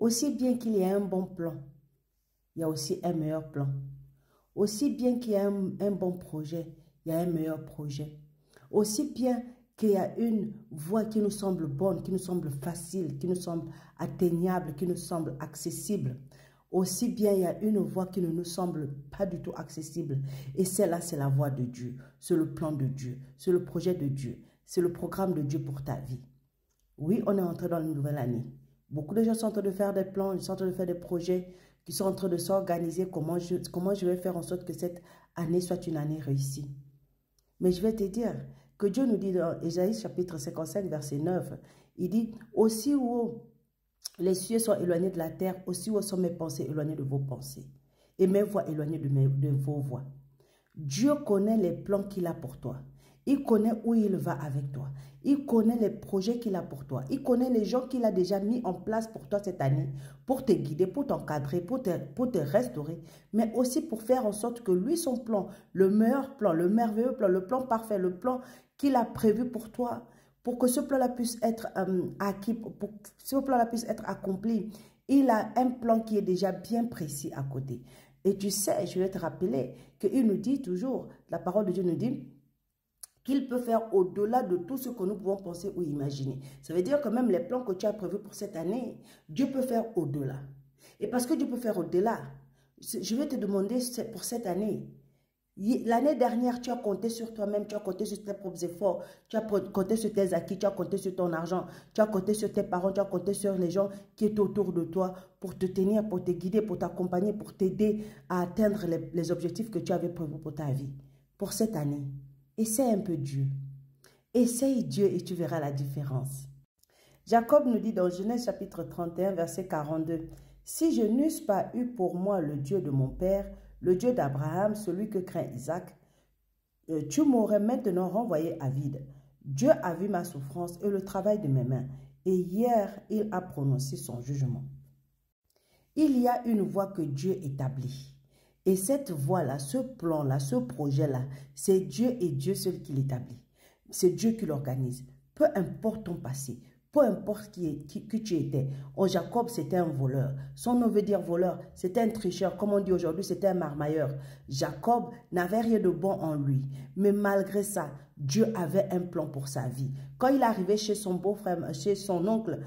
Aussi bien qu'il y a un bon plan, il y a aussi un meilleur plan. Aussi bien qu'il y a un bon projet, il y a un meilleur projet. Aussi bien qu'il y a une voie qui nous semble bonne, qui nous semble facile, qui nous semble atteignable, qui nous semble accessible. Aussi bien il y a une voie qui ne nous semble pas du tout accessible. Et celle-là, c'est la voie de Dieu. C'est le plan de Dieu. C'est le projet de Dieu. C'est le programme de Dieu pour ta vie. Oui, on est entré dans une nouvelle année. Beaucoup de gens sont en train de faire des plans, ils sont en train de faire des projets, qui sont en train de s'organiser comment je vais faire en sorte que cette année soit une année réussie. Mais je vais te dire que Dieu nous dit dans Ésaïe chapitre 55, verset 9, il dit « Aussi où les cieux sont éloignés de la terre, aussi où sont mes pensées éloignées de vos pensées, et mes voies éloignées de vos voies. » Dieu connaît les plans qu'il a pour toi. Il connaît où il va avec toi. Il connaît les projets qu'il a pour toi. Il connaît les gens qu'il a déjà mis en place pour toi cette année, pour te guider, pour t'encadrer, pour te restaurer, mais aussi pour faire en sorte que lui, son plan, le meilleur plan, le merveilleux plan, le plan parfait, le plan qu'il a prévu pour toi, pour que ce plan-là puisse être acquis, pour que ce plan-là puisse être accompli, il a un plan qui est déjà bien précis à côté. Et tu sais, je vais te rappeler qu'il nous dit toujours, la parole de Dieu nous dit qu'il peut faire au-delà de tout ce que nous pouvons penser ou imaginer. Ça veut dire que même les plans que tu as prévus pour cette année, Dieu peut faire au-delà. Et parce que Dieu peut faire au-delà, je vais te demander pour cette année. L'année dernière, tu as compté sur toi-même, tu as compté sur tes propres efforts, tu as compté sur tes acquis, tu as compté sur ton argent, tu as compté sur tes parents, tu as compté sur les gens qui étaient autour de toi pour te tenir, pour te guider, pour t'accompagner, pour t'aider à atteindre les objectifs que tu avais prévus pour ta vie. Pour cette année, essaie un peu Dieu. Essaye Dieu et tu verras la différence. Jacob nous dit dans Genèse chapitre 31, verset 42, « Si je n'eusse pas eu pour moi le Dieu de mon père, le Dieu d'Abraham, celui que craint Isaac, tu m'aurais maintenant renvoyé à vide. Dieu a vu ma souffrance et le travail de mes mains, et hier il a prononcé son jugement. » Il y a une voie que Dieu établit. Et cette voie-là, ce plan-là, ce projet-là, c'est Dieu et Dieu seul qui l'établit. C'est Dieu qui l'organise. Peu importe ton passé, peu importe qui tu étais. Oh, Jacob, c'était un voleur. Son nom veut dire voleur. C'était un tricheur. Comme on dit aujourd'hui, c'était un marmailleur. Jacob n'avait rien de bon en lui. Mais malgré ça, Dieu avait un plan pour sa vie. Quand il arrivait chez son beau-frère, chez son oncle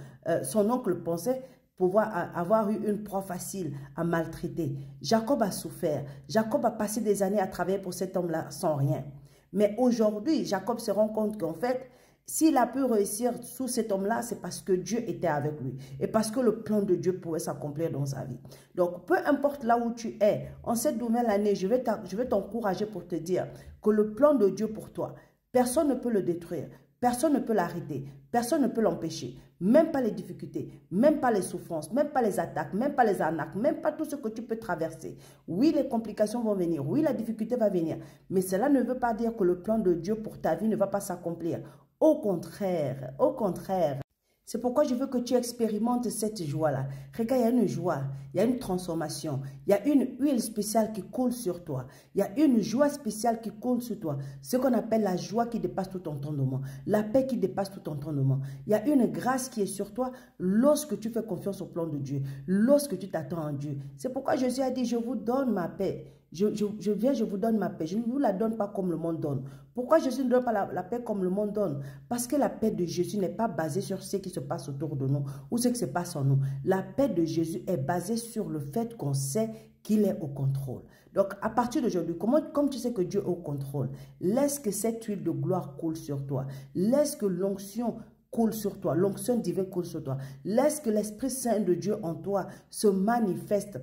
pensait pouvoir avoir eu une proie facile à maltraiter. Jacob a souffert. Jacob a passé des années à travailler pour cet homme-là sans rien. Mais aujourd'hui, Jacob se rend compte qu'en fait, s'il a pu réussir sous cet homme-là, c'est parce que Dieu était avec lui. Et parce que le plan de Dieu pouvait s'accomplir dans sa vie. Donc, peu importe là où tu es, en cette nouvelle année, je vais t'encourager pour te dire que le plan de Dieu pour toi, personne ne peut le détruire. Personne ne peut l'arrêter. Personne ne peut l'empêcher. Même pas les difficultés, même pas les souffrances, même pas les attaques, même pas les arnaques, même pas tout ce que tu peux traverser. Oui, les complications vont venir. Oui, la difficulté va venir. Mais cela ne veut pas dire que le plan de Dieu pour ta vie ne va pas s'accomplir. Au contraire, au contraire. C'est pourquoi je veux que tu expérimentes cette joie-là. Regarde, il y a une joie, il y a une transformation, il y a une huile spéciale qui coule sur toi. Il y a une joie spéciale qui coule sur toi. Ce qu'on appelle la joie qui dépasse tout entendement, la paix qui dépasse tout entendement. Il y a une grâce qui est sur toi lorsque tu fais confiance au plan de Dieu, lorsque tu t'attends à Dieu. C'est pourquoi Jésus a dit, je vous donne ma paix. Je viens, je vous donne ma paix. Je ne vous la donne pas comme le monde donne. Pourquoi Jésus ne donne pas la paix comme le monde donne? Parce que la paix de Jésus n'est pas basée sur ce qui se passe autour de nous ou ce qui se passe en nous. La paix de Jésus est basée sur le fait qu'on sait qu'il est au contrôle. Donc, à partir d'aujourd'hui, comme tu sais que Dieu est au contrôle, laisse que cette huile de gloire coule sur toi. Laisse que l'onction coule sur toi. L'onction divine coule sur toi. Laisse que l'Esprit Saint de Dieu en toi se manifeste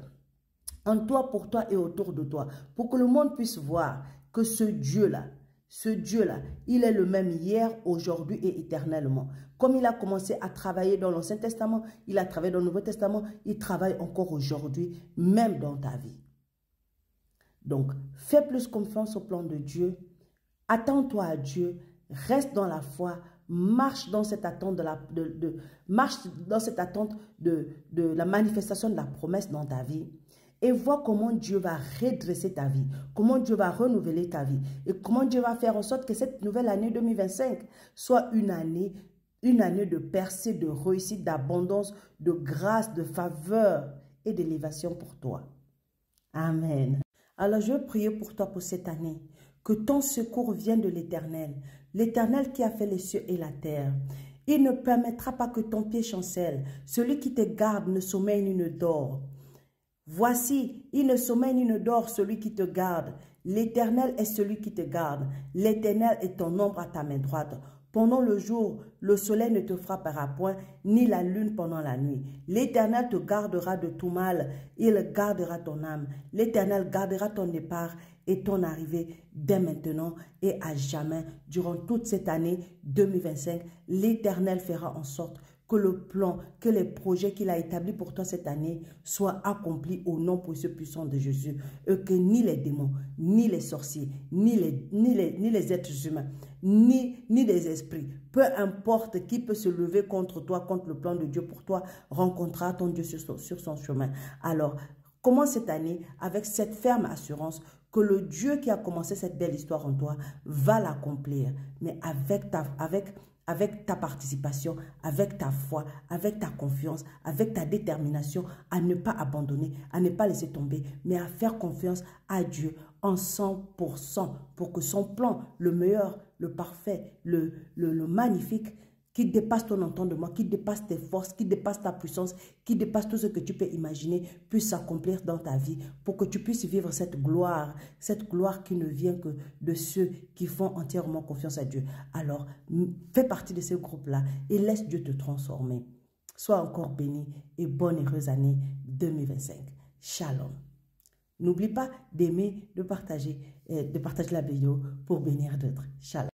en toi, pour toi et autour de toi, pour que le monde puisse voir que ce Dieu-là, il est le même hier, aujourd'hui et éternellement. Comme il a commencé à travailler dans l'Ancien Testament, il a travaillé dans le Nouveau Testament, il travaille encore aujourd'hui, même dans ta vie. Donc, fais plus confiance au plan de Dieu, attends-toi à Dieu, reste dans la foi, marche dans cette attente de la manifestation de la promesse dans ta vie. Et vois comment Dieu va redresser ta vie, comment Dieu va renouveler ta vie et comment Dieu va faire en sorte que cette nouvelle année 2025 soit une année une année de percée, de réussite, d'abondance, de grâce, de faveur et d'élévation pour toi. Amen. Alors je veux prier pour toi pour cette année. Que ton secours vienne de l'Éternel. L'Éternel qui a fait les cieux et la terre. Il ne permettra pas que ton pied chancelle. Celui qui te garde ne sommeille ni ne dort. Voici, il ne sommeille ni ne dort celui qui te garde. L'Éternel est celui qui te garde. L'Éternel est ton ombre à ta main droite. Pendant le jour, le soleil ne te frappera point, ni la lune pendant la nuit. L'Éternel te gardera de tout mal. Il gardera ton âme. L'Éternel gardera ton départ et ton arrivée dès maintenant et à jamais. Durant toute cette année 2025, l'Éternel fera en sorte que le plan, que les projets qu'il a établis pour toi cette année soient accomplis au nom précieux puissant de Jésus. Et que ni les démons, ni les sorciers, ni les êtres humains, ni les esprits, peu importe qui peut se lever contre toi, contre le plan de Dieu pour toi, rencontrera ton Dieu sur son chemin. Alors, commence cette année avec cette ferme assurance que le Dieu qui a commencé cette belle histoire en toi va l'accomplir, mais avec ta participation, avec ta foi, avec ta confiance, avec ta détermination à ne pas abandonner, à ne pas laisser tomber, mais à faire confiance à Dieu en 100% pour que son plan, le meilleur, le parfait, le magnifique, qui dépasse ton entendement, qui dépasse tes forces, qui dépasse ta puissance, qui dépasse tout ce que tu peux imaginer, puisse s'accomplir dans ta vie pour que tu puisses vivre cette gloire qui ne vient que de ceux qui font entièrement confiance à Dieu. Alors, fais partie de ce groupe-là et laisse Dieu te transformer. Sois encore béni et bonne et heureuse année 2025. Shalom. N'oublie pas d'aimer, de partager la vidéo pour bénir d'autres. Shalom.